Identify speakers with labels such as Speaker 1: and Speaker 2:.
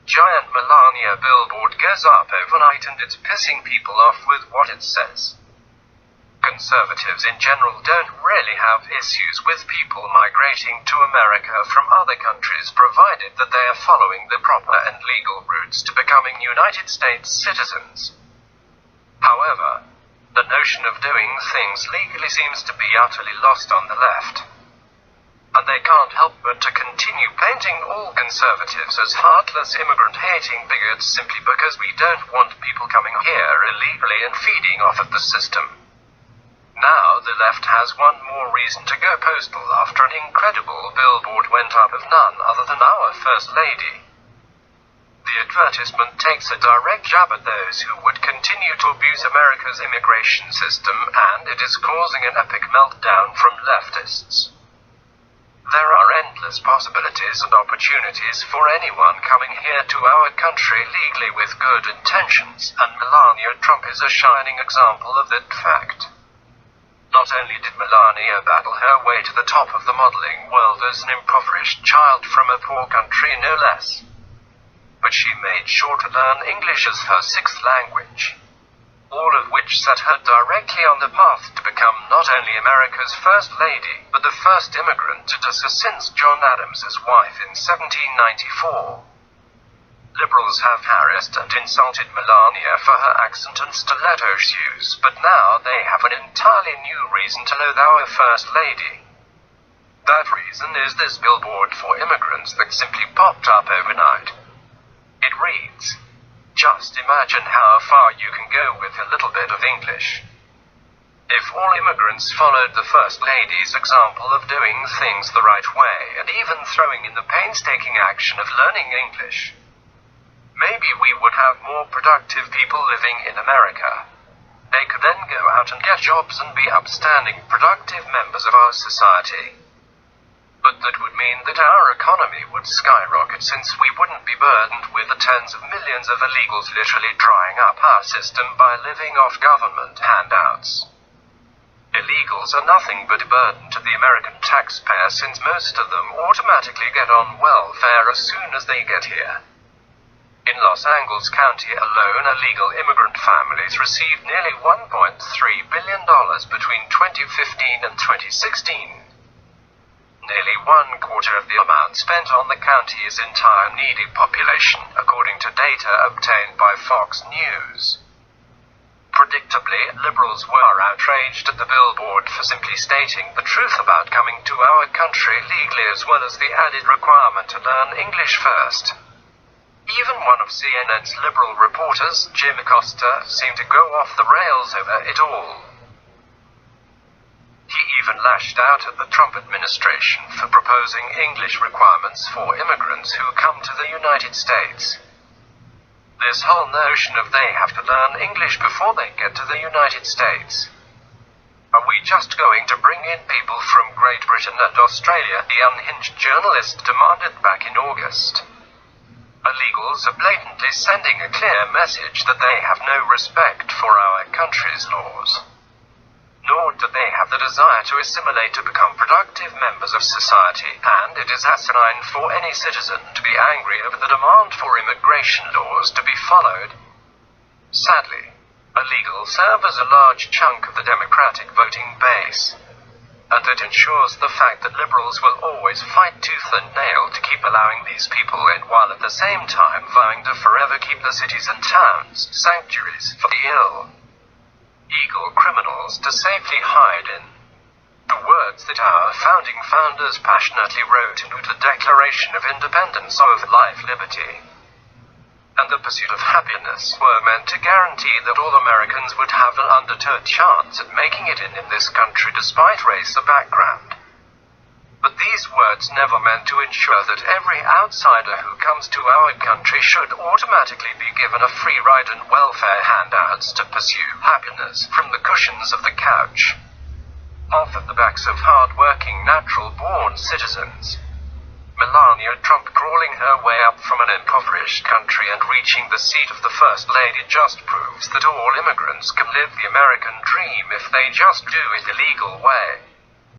Speaker 1: giant Melania Billboard goes up overnight and it's pissing people off with what it says. Conservatives in general don't really have issues with people migrating to America from other countries provided that they are following the proper and legal routes to becoming United States citizens. However, the notion of doing things legally seems to be utterly lost on the left. And they can't help but to continue painting all conservatives as heartless immigrant-hating bigots simply because we don't want people coming here illegally and feeding off of the system. Now the left has one more reason to go postal after an incredible billboard went up of none other than our First Lady. The advertisement takes a direct jab at those who would continue to abuse America's immigration system, and it is causing an epic meltdown from leftists. There are endless possibilities and opportunities for anyone coming here to our country legally with good intentions, and Melania Trump is a shining example of that fact. Not only did Melania battle her way to the top of the modeling world as an impoverished child from a poor country no less, but she made sure to learn English as her sixth language, all of which set her directly on the path to become not only America's First Lady, but the first immigrant to since John Adams' wife in 1794. Liberals have harassed and insulted Melania for her accent and stiletto shoes, but now they have an entirely new reason to loathe our First Lady. That reason is this billboard for immigrants that simply popped up overnight. It reads, "Just imagine how far you can go with a little bit of English." If all immigrants followed the First Lady's example of doing things the right way and even throwing in the painstaking action of learning English, maybe we would have more productive people living in America. They could then go out and get jobs and be upstanding, productive members of our society. But that would mean that our economy would skyrocket since we wouldn't be burdened with the tens of millions of illegals literally drying up our system by living off government handouts. Illegals are nothing but a burden to the American taxpayer since most of them automatically get on welfare as soon as they get here. In Los Angeles County alone, illegal immigrant families received nearly $1.3 billion between 2015 and 2016. Nearly one quarter of the amount spent on the county's entire needy population, according to data obtained by Fox News. Predictably, liberals were outraged at the billboard for simply stating the truth about coming to our country legally, as well as the added requirement to learn English first. Even one of CNN's liberal reporters, Jim Acosta, seemed to go off the rails over it all. He even lashed out at the Trump administration for proposing English requirements for immigrants who come to the United States. This whole notion of they have to learn English before they get to the United States. Are we just going to bring in people from Great Britain and Australia? The unhinged journalist demanded back in August. Illegals are blatantly sending a clear message that they have no respect for our country's laws. Nor do they have the desire to assimilate to become productive members of society, and it is asinine for any citizen to be angry over the demand for immigration laws to be followed. Sadly, illegals serve as a large chunk of the Democratic voting base, and it ensures the fact that liberals will always fight tooth and nail to keep allowing these people in, while at the same time vowing to forever keep the cities and towns sanctuaries for the ill. Illegal criminals to safely hide in. The words that our founding founders passionately wrote into the Declaration of Independence of life, liberty, and the pursuit of happiness were meant to guarantee that all Americans would have an undeterred chance at making it in this country despite race or background. But these words never meant to ensure that every outsider who comes to our country should automatically be given a free ride and welfare handouts to pursue happiness from the cushions of the couch, off of the backs of hard-working, natural-born citizens. Melania Trump crawling her way up from an impoverished country and reaching the seat of the First Lady just proves that all immigrants can live the American dream if they just do it the legal way.